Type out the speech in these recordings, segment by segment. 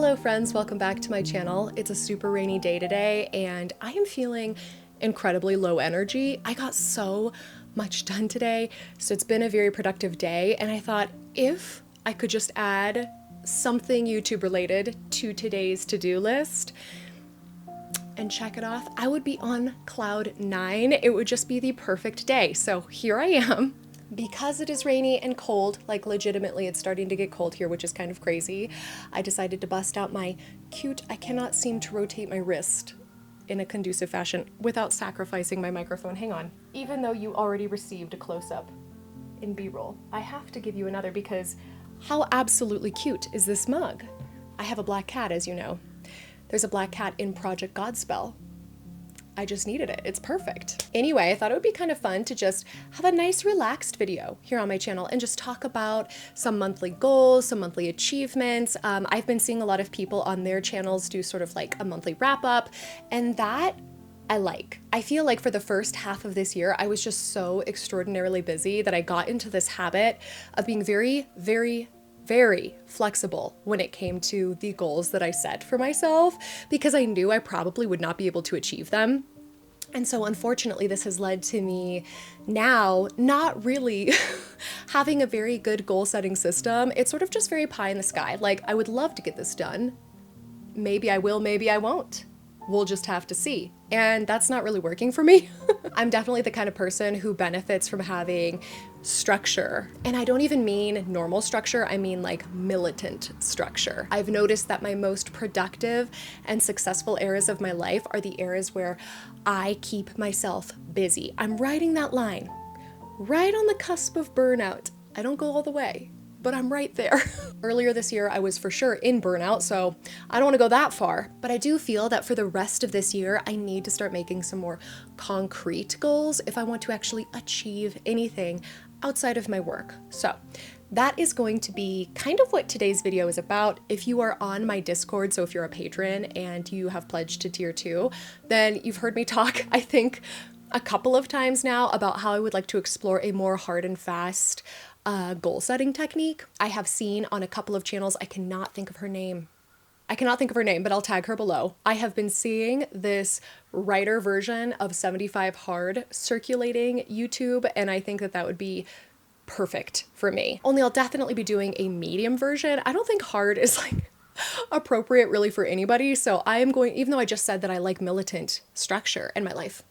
Hello friends, welcome back to my channel. It's a super rainy day today and I am feeling incredibly low energy. I got so much done today, so it's been a very productive day, and I thought if I could just add something YouTube related to today's to-do list and check it off, I would be on cloud 9. It would just be the perfect day. So here I am. Because it is rainy and cold, like legitimately it's starting to get cold here, which is kind of crazy, I decided to bust out my cute, I cannot seem to rotate my wrist in a conducive fashion without sacrificing my microphone. Hang on. Even though you already received a close-up in B-roll, I have to give you another because how absolutely cute is this mug? I have a black cat, as you know. There's a black cat in Project Godspell. I just needed it. It's perfect. Anyway, I thought it would be kind of fun to just have a nice relaxed video here on my channel and just talk about some monthly goals, some monthly achievements. I've been seeing a lot of people on their channels do sort of like a monthly wrap up, and that I like. I feel like for the first half of this year, I was just so extraordinarily busy that I got into this habit of being very flexible when it came to the goals that I set for myself, because I knew I probably would not be able to achieve them. And so unfortunately, this has led to me now not really having a very good goal setting system. It's sort of just very pie in the sky. Like, I would love to get this done. Maybe I will, maybe I won't. We'll just have to see. And that's not really working for me. I'm definitely the kind of person who benefits from having structure. And I don't even mean normal structure, I mean like militant structure. I've noticed that my most productive and successful eras of my life are the eras where I keep myself busy. I'm riding that line, right on the cusp of burnout. I don't go all the way, but I'm right there. Earlier this year, I was for sure in burnout, so I don't want to go that far. But I do feel that for the rest of this year, I need to start making some more concrete goals if I want to actually achieve anything outside of my work. So that is going to be kind of what today's video is about. If you are on my Discord, so if you're a patron and you have pledged to tier 2, then you've heard me talk, I think, a couple of times now about how I would like to explore a more hard and fast goal setting technique. I have seen on a couple of channels, I cannot think of her name, but I'll tag her below. I have been seeing this writer version of 75 Hard circulating YouTube, and I think that that would be perfect for me. Only I'll definitely be doing a medium version. I don't think hard is like appropriate really for anybody, so I am going, even though I just said that I like militant structure in my life,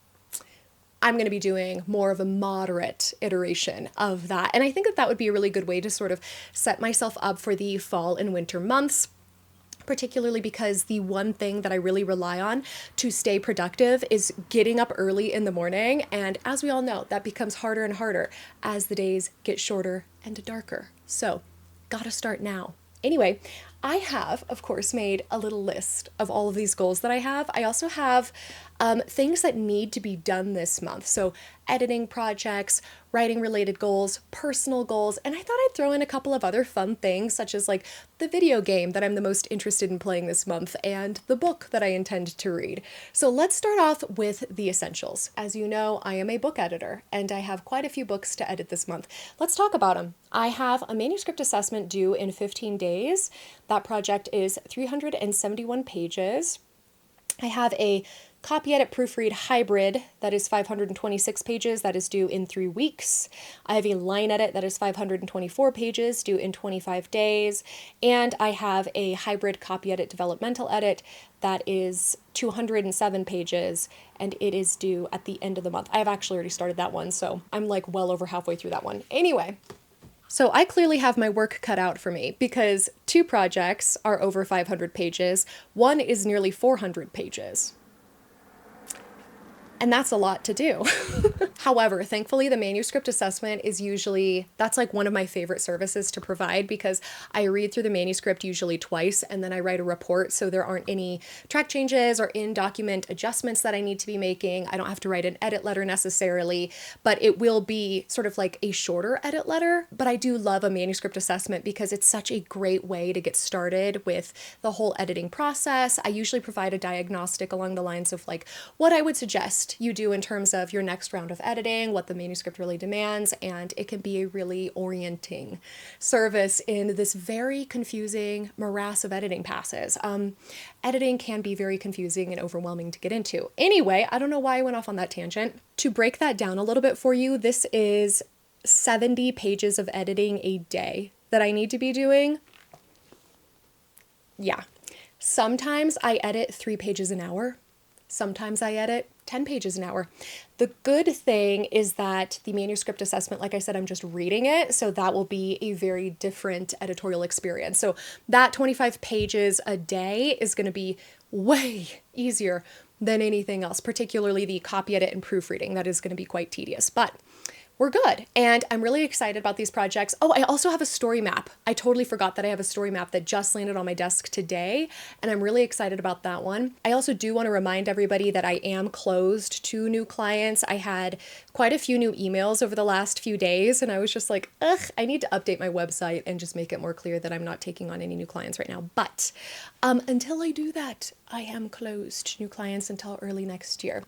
I'm going to be doing more of a moderate iteration of that. And I think that that would be a really good way to sort of set myself up for the fall and winter months, particularly because the one thing that I really rely on to stay productive is getting up early in the morning. And as we all know, that becomes harder and harder as the days get shorter and darker. So gotta start now. Anyway, I have, of course, made a little list of all of these goals that I have. I also have things that need to be done this month. So editing projects, writing related goals, personal goals, and I thought I'd throw in a couple of other fun things, such as like the video game that I'm the most interested in playing this month and the book that I intend to read. So let's start off with the essentials. As you know, I am a book editor and I have quite a few books to edit this month. Let's talk about them. I have a manuscript assessment due in 15 days. That project is 371 pages. I have a copy edit proofread hybrid that is 526 pages that is due in 3 weeks. I have a line edit that is 524 pages due in 25 days. And I have a hybrid copy edit developmental edit that is 207 pages and it is due at the end of the month. I have actually already started that one, so I'm like well over halfway through that one. Anyway. So I clearly have my work cut out for me because 2 projects are over 500 pages. One is nearly 400 pages. And that's a lot to do. However, thankfully, the manuscript assessment is usually, that's like one of my favorite services to provide because I read through the manuscript usually twice and then I write a report so there aren't any track changes or in-document adjustments that I need to be making. I don't have to write an edit letter necessarily, but it will be sort of like a shorter edit letter. But I do love a manuscript assessment because it's such a great way to get started with the whole editing process. I usually provide a diagnostic along the lines of like what I would suggest best you do in terms of your next round of editing, what the manuscript really demands, and it can be a really orienting service in this very confusing morass of editing passes. Editing can be very confusing and overwhelming to get into. Anyway, I don't know why I went off on that tangent. To break that down a little bit for you, this is 70 pages of editing a day that I need to be doing. Yeah. Sometimes I edit 3 pages an hour. Sometimes I edit 10 pages an hour. The good thing is that the manuscript assessment, like I said, I'm just reading it, so that will be a very different editorial experience. So that 25 pages a day is going to be way easier than anything else, particularly the copy edit and proofreading. That is going to be quite tedious, but we're good. And I'm really excited about these projects. Oh, I also have a story map. I totally forgot that I have a story map that just landed on my desk today, and I'm really excited about that one. I also do want to remind everybody that I am closed to new clients. I had quite a few new emails over the last few days, and I was just like, ugh, I need to update my website and just make it more clear that I'm not taking on any new clients right now. But until I do that, I am closed to new clients until early next year.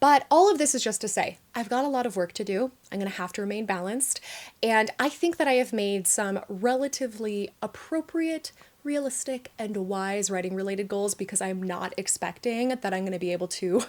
But all of this is just to say, I've got a lot of work to do. I'm going to have to remain balanced. And I think that I have made some relatively appropriate, realistic, and wise writing related goals because I'm not expecting that I'm going to be able to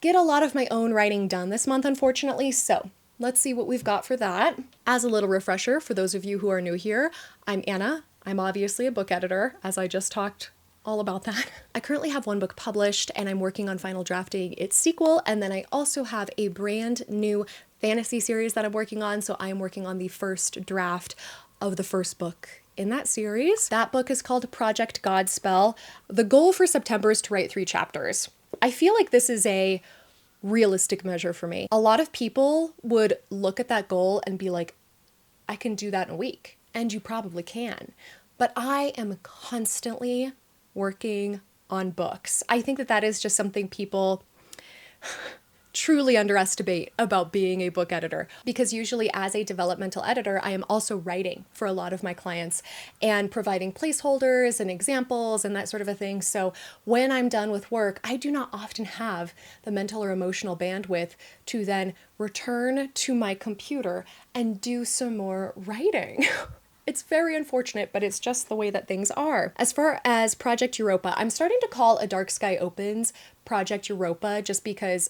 get a lot of my own writing done this month, unfortunately. So let's see what we've got for that. As a little refresher, for those of you who are new here, I'm Anna. I'm obviously a book editor, as I just talked all about that. I currently have one book published and I'm working on final drafting its sequel. And then I also have a brand new fantasy series that I'm working on. So I am working on the first draft of the first book in that series. That book is called Project Godspell. The goal for September is to write 3 chapters. I feel like this is a realistic measure for me. A lot of people would look at that goal and be like, I can do that in a week. And you probably can. But I am constantly working on books. I think that that is just something people truly underestimate about being a book editor, because usually as a developmental editor, I am also writing for a lot of my clients and providing placeholders and examples and that sort of a thing. So when I'm done with work, I do not often have the mental or emotional bandwidth to then return to my computer and do some more writing. It's very unfortunate, but it's just the way that things are. As far as Project Europa, I'm starting to call A Dark Sky Opens Project Europa just because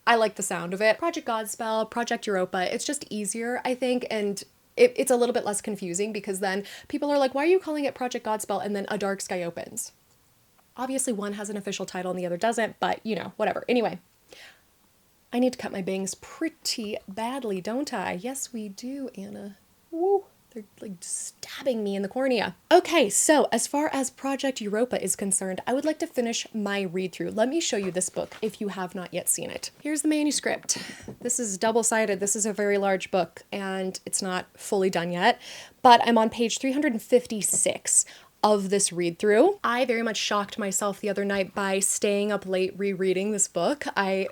I like the sound of it. Project Godspell, Project Europa, it's just easier, I think, and it's a little bit less confusing because then people are like, why are you calling it Project Godspell and then A Dark Sky Opens? Obviously one has an official title and the other doesn't, but you know, whatever. Anyway, I need to cut my bangs pretty badly, don't I? Yes, we do, Anna. Woo. They're like stabbing me in the cornea. Okay, so as far as Project Europa is concerned, I would like to finish my read through. Let me show you this book if you have not yet seen it. Here's the manuscript. This is double-sided. This is a very large book and it's not fully done yet, but I'm on page 356 of this read through. I very much shocked myself the other night by staying up late rereading this book. I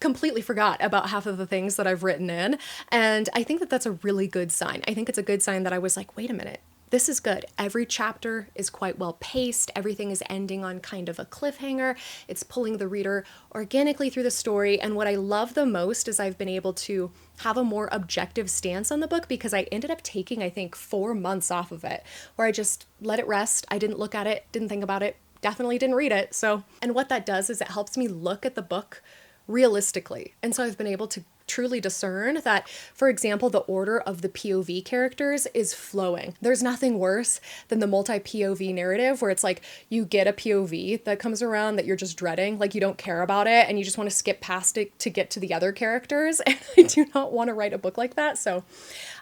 completely forgot about half of the things that I've written in. And I think that that's a really good sign. I think it's a good sign that I was like, wait a minute, this is good. Every chapter is quite well paced. Everything is ending on kind of a cliffhanger. It's pulling the reader organically through the story. And what I love the most is I've been able to have a more objective stance on the book because I ended up taking, I think, 4 months off of it, where I just let it rest. I didn't look at it, didn't think about it, definitely didn't read it. So, and what that does is it helps me look at the book realistically. And so I've been able to truly discern that, for example, the order of the POV characters is flowing. There's nothing worse than the multi-POV narrative where it's like you get a POV that comes around that you're just dreading, like you don't care about it and you just want to skip past it to get to the other characters. And I do not want to write a book like that. So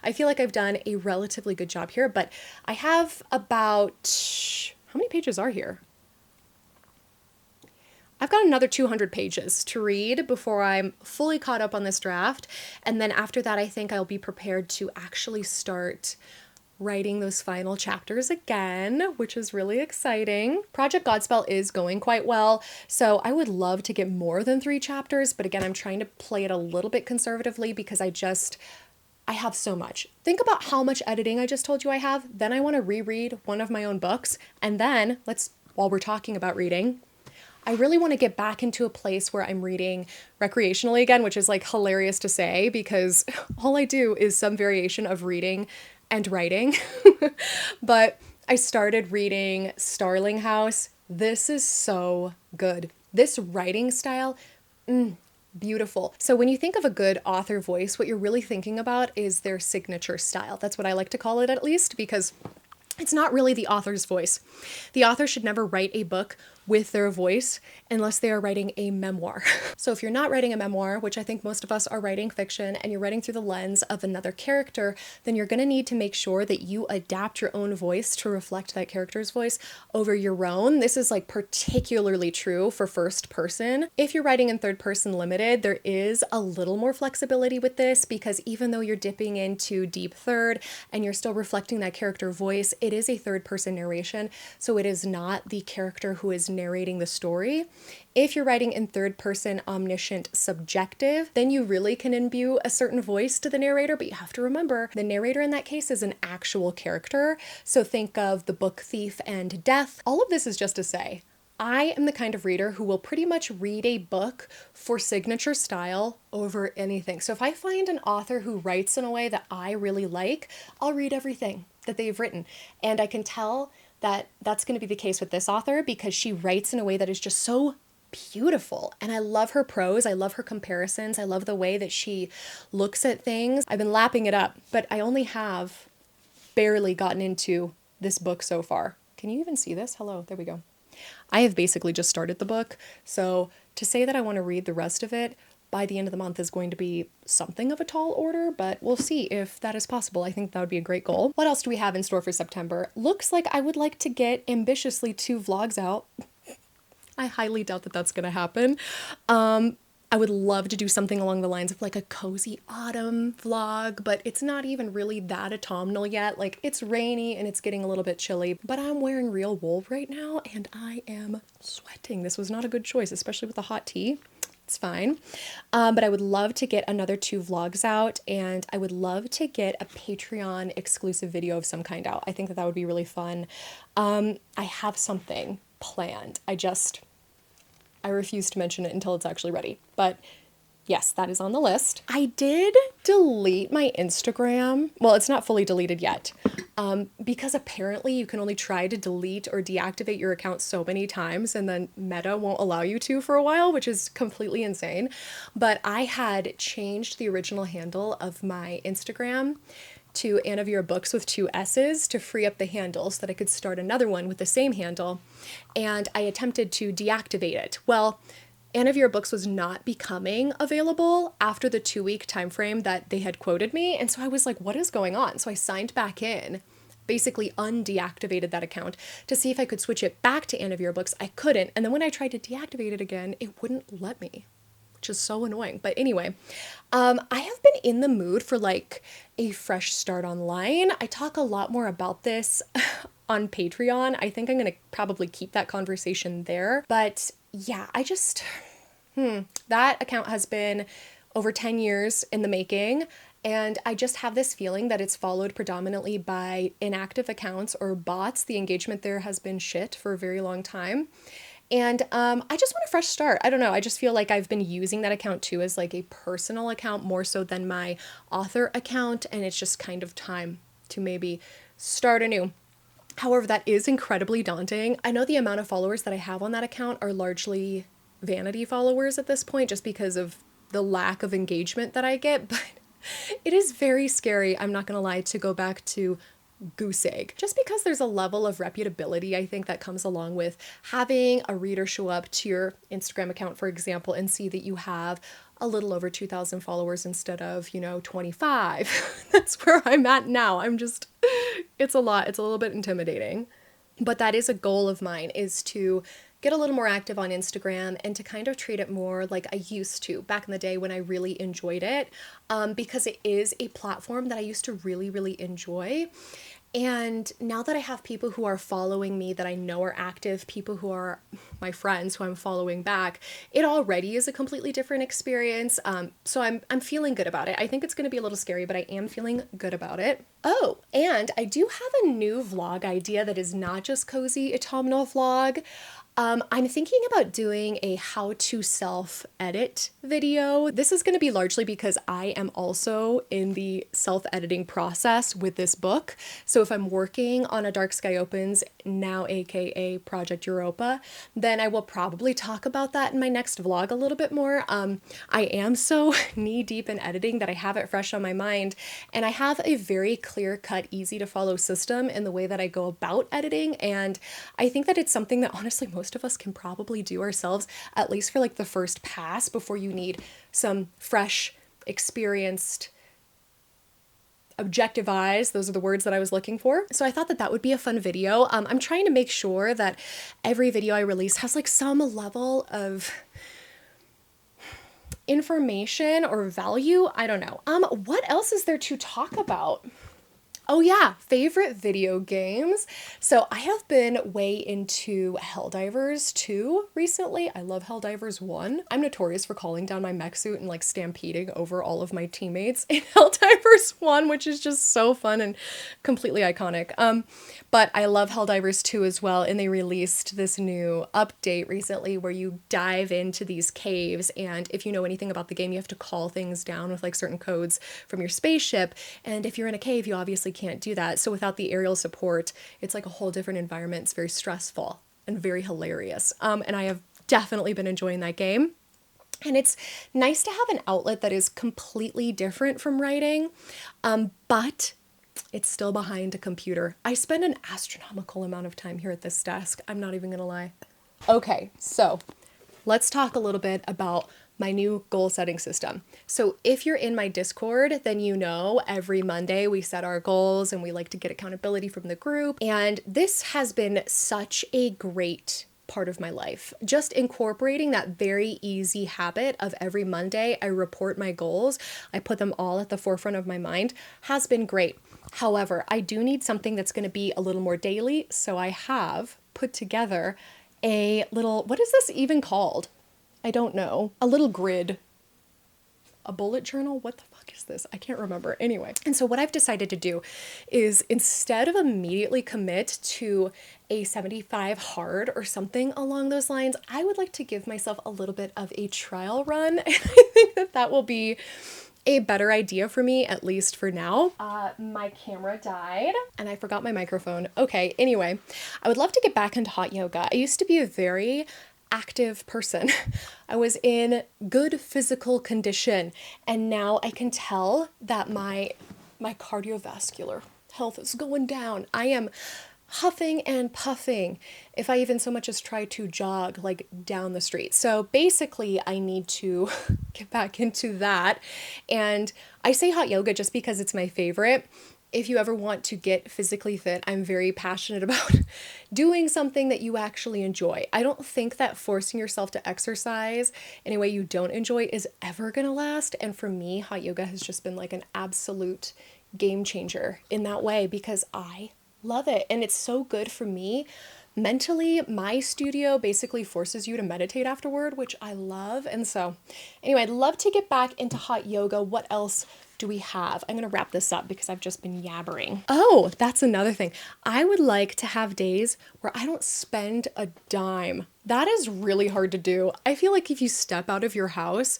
I feel like I've done a relatively good job here, but I have about, how many pages are here? I've got another 200 pages to read before I'm fully caught up on this draft. And then after that, I think I'll be prepared to actually start writing those final chapters again, which is really exciting. Project Godspell is going quite well, so I would love to get more than 3 chapters. But again, I'm trying to play it a little bit conservatively because I have so much. Think about how much editing I just told you I have. Then I want to reread one of my own books. And then while we're talking about reading, I really want to get back into a place where I'm reading recreationally again, which is like hilarious to say because all I do is some variation of reading and writing. But I started reading Starling House. This is so good. This writing style, beautiful. So when you think of a good author voice, what you're really thinking about is their signature style. That's what I like to call it, at least, because it's not really the author's voice. The author should never write a book with their voice unless they are writing a memoir. So if you're not writing a memoir, which I think most of us are writing fiction, and you're writing through the lens of another character, then you're going to need to make sure that you adapt your own voice to reflect that character's voice over your own. This is like particularly true for first person. If you're writing in third person limited, there is a little more flexibility with this because even though you're dipping into deep third and you're still reflecting that character voice, it is a third person narration. So it is not the character who is narrating the story. If you're writing in third person omniscient subjective, then you really can imbue a certain voice to the narrator, but you have to remember the narrator in that case is an actual character. So think of The Book Thief and Death. All of this is just to say, I am the kind of reader who will pretty much read a book for signature style over anything. So if I find an author who writes in a way that I really like, I'll read everything that they've written. And I can tell that that's going to be the case with this author because she writes in a way that is just so beautiful. And I love her prose. I love her comparisons. I love the way that she looks at things. I've been lapping it up, but I only have barely gotten into this book so far. Can you even see this? Hello, there we go. I have basically just started the book. So to say that I want to read the rest of it by the end of the month is going to be something of a tall order, but we'll see if that is possible. I think that would be a great goal. What else do we have in store for September? Looks like I would like to get ambitiously 2 vlogs out. I highly doubt that that's going to happen. I would love to do something along the lines of like a cozy autumn vlog, but it's not even really that autumnal yet. Like it's rainy and it's getting a little bit chilly, but I'm wearing real wool right now and I am sweating. This was not a good choice, especially with the hot tea. It's fine. But I would love to get another 2 vlogs out and I would love to get a Patreon exclusive video of some kind out. I think that that would be really fun. I have something planned. I refuse to mention it until it's actually ready. But yes, that is on the list. I did delete my Instagram. Well, it's not fully deleted yet. Because apparently you can only try to delete or deactivate your account so many times and then Meta won't allow you to for a while, which is completely insane. But I had changed the original handle of my Instagram to Anna Vera Books with 2 S's to free up the handle so that I could start another one with the same handle. And I attempted to deactivate it. Well, Anna Vera Books was not becoming available after the 2-week time frame that they had quoted me. And so I was like, what is going on? So I signed back in, basically undeactivated that account to see if I could switch it back to Anna Vera Books. I couldn't. And then when I tried to deactivate it again, it wouldn't let me, which is so annoying. But anyway, I have been in the mood for like a fresh start online. I talk a lot more about this on Patreon. I think I'm going to probably keep that conversation there. But yeah, that account has been over 10 years in the making. And I just have this feeling that it's followed predominantly by inactive accounts or bots. The engagement there has been shit for a very long time. And I just want a fresh start. I don't know. I just feel like I've been using that account too as like a personal account more so than my author account. And it's just kind of time to maybe start anew. However, that is incredibly daunting. I know the amount of followers that I have on that account are largely vanity followers at this point just because of the lack of engagement that I get. But it is very scary, I'm not going to lie, to go back to goose egg. Just because there's a level of reputability, I think, that comes along with having a reader show up to your Instagram account, for example, and see that you have a little over 2,000 followers instead of, 25. That's where I'm at now. It's a lot. It's a little bit intimidating. But that is a goal of mine, is to get a little more active on Instagram and to kind of treat it more like I used to back in the day when I really enjoyed it, because it is a platform that I used to really, really enjoy. And now that I have people who are following me that I know are active, people who are my friends who I'm following back, it already is a completely different experience. So I'm feeling good about it. I think it's going to be a little scary, but I am feeling good about it. Oh, and I do have a new vlog idea that is not just cozy autumnal vlog. I'm thinking about doing a how to self-edit video. This is going to be largely because I am also in the self-editing process with this book. So if I'm working on A Dark Sky Opens, now aka Project Europa, then I will probably talk about that in my next vlog a little bit more. I am so knee deep in editing that I have it fresh on my mind, and I have a very clear-cut, easy to follow system in the way that I go about editing, and I think that it's something that honestly most of us can probably do ourselves, at least for like the first pass, before you need some fresh, experienced, objective eyes. Those are the words that I was looking for. So I thought that that would be a fun video. I'm trying to make sure that every video I release has like some level of information or value. I don't know. What else is there to talk about? Oh yeah, favorite video games. So I have been way into Helldivers 2 recently. I love Helldivers 1. I'm notorious for calling down my mech suit and like stampeding over all of my teammates in Helldivers 1, which is just so fun and completely iconic. But I love Helldivers 2 as well, and they released this new update recently where you dive into these caves, and if you know anything about the game, you have to call things down with like certain codes from your spaceship, and if you're in a cave, you obviously can't do that. So without the aerial support, it's like a whole different environment. It's very stressful and very hilarious. And I have definitely been enjoying that game. And it's nice to have an outlet that is completely different from writing, but it's still behind a computer. I spend an astronomical amount of time here at this desk. I'm not even gonna lie. Okay, so let's talk a little bit about my new goal setting system. So if you're in my Discord, then you know every Monday we set our goals and we like to get accountability from the group. And this has been such a great part of my life. Just incorporating that very easy habit of every Monday I report my goals, I put them all at the forefront of my mind, has been great. However, I do need something that's going to be a little more daily, so I have put together a little, what is this even called? I don't know. A little grid. A bullet journal? What the fuck is this? I can't remember. Anyway. And so what I've decided to do is instead of immediately commit to a 75 hard or something along those lines, I would like to give myself a little bit of a trial run. And I think that that will be a better idea for me, at least for now. My camera died and I forgot my microphone. Okay, anyway, I would love to get back into hot yoga. I used to be a very active person. I was in good physical condition, and now I can tell that my cardiovascular health is going down. I am huffing and puffing if I even so much as try to jog like down the street. So basically I need to get back into that. And I say hot yoga just because it's my favorite. If you ever want to get physically fit, I'm very passionate about doing something that you actually enjoy. I don't think that forcing yourself to exercise in a way you don't enjoy is ever gonna last. And for me, hot yoga has just been like an absolute game changer in that way because I love it. And it's so good for me. Mentally, my studio basically forces you to meditate afterward, which I love. And so anyway, I'd love to get back into hot yoga. What else do we have? I'm going to wrap this up because I've just been yabbering. Oh, that's another thing. I would like to have days where I don't spend a dime. That is really hard to do. I feel like if you step out of your house,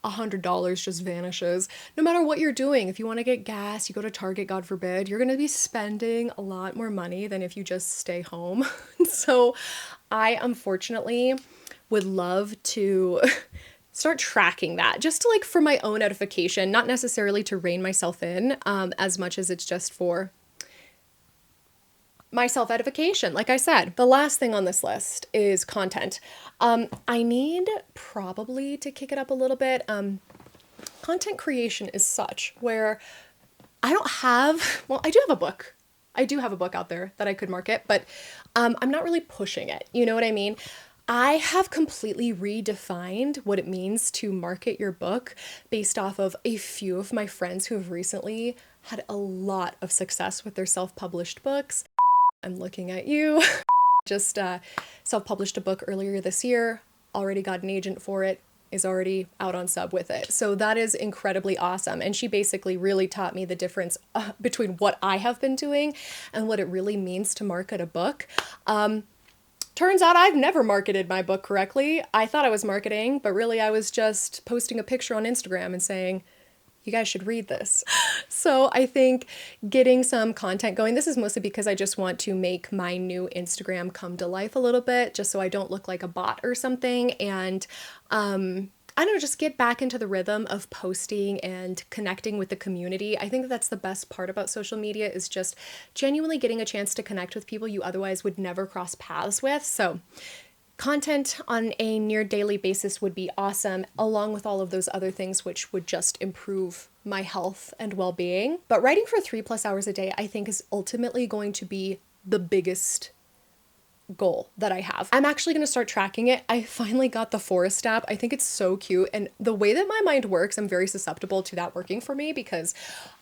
$100 just vanishes. No matter what you're doing, if you want to get gas, you go to Target, God forbid, you're going to be spending a lot more money than if you just stay home. So I unfortunately would love to start tracking that just to like for my own edification, not necessarily to rein myself in as much as it's just for my self-edification. Like I said, the last thing on this list is content. I need probably to kick it up a little bit. Content creation is such where I don't have, well, I do have a book. I do have a book out there that I could market, but I'm not really pushing it. You know what I mean? I have completely redefined what it means to market your book based off of a few of my friends who have recently had a lot of success with their self-published books. I'm looking at you. Just self-published a book earlier this year, already got an agent for it, is already out on sub with it. So that is incredibly awesome. And she basically really taught me the difference between what I have been doing and what it really means to market a book. Turned Turns out I've never marketed my book correctly. I thought I was marketing, but really I was just posting a picture on Instagram and saying, you guys should read this. So I think getting some content going, this is mostly because I just want to make my new Instagram come to life a little bit, just so I don't look like a bot or something. And I don't know, just get back into the rhythm of posting and connecting with the community. I think that's the best part about social media, is just genuinely getting a chance to connect with people you otherwise would never cross paths with. So content on a near daily basis would be awesome, along with all of those other things which would just improve my health and well-being. But writing for 3+ hours a day, I think, is ultimately going to be the biggest goal that I have. I'm actually going to start tracking it. I finally got the forest app. I think it's so cute. And the way that my mind works, I'm very susceptible to that working for me, because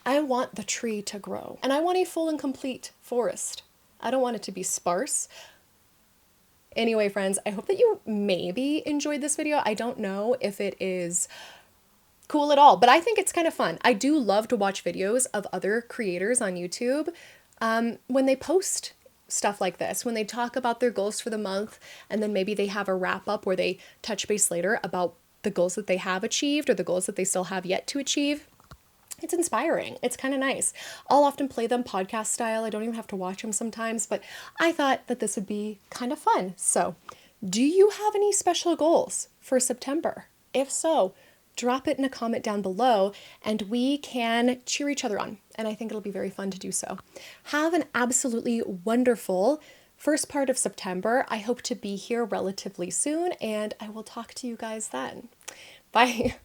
I want the tree to grow and I want a full and complete forest. I don't want it to be sparse. Anyway, friends, I hope that you maybe enjoyed this video. I don't know if it is cool at all, but I think it's kind of fun. I do love to watch videos of other creators on YouTube when they post stuff like this, when they talk about their goals for the month, and then maybe they have a wrap up where they touch base later about the goals that they have achieved or the goals that they still have yet to achieve. It's inspiring. It's kind of nice. I'll often play them podcast style. I don't even have to watch them sometimes, but I thought that this would be kind of fun. So, do you have any special goals for September? If so, drop it in a comment down below and we can cheer each other on. And I think it'll be very fun to do so. Have an absolutely wonderful first part of September. I hope to be here relatively soon, and I will talk to you guys then. Bye.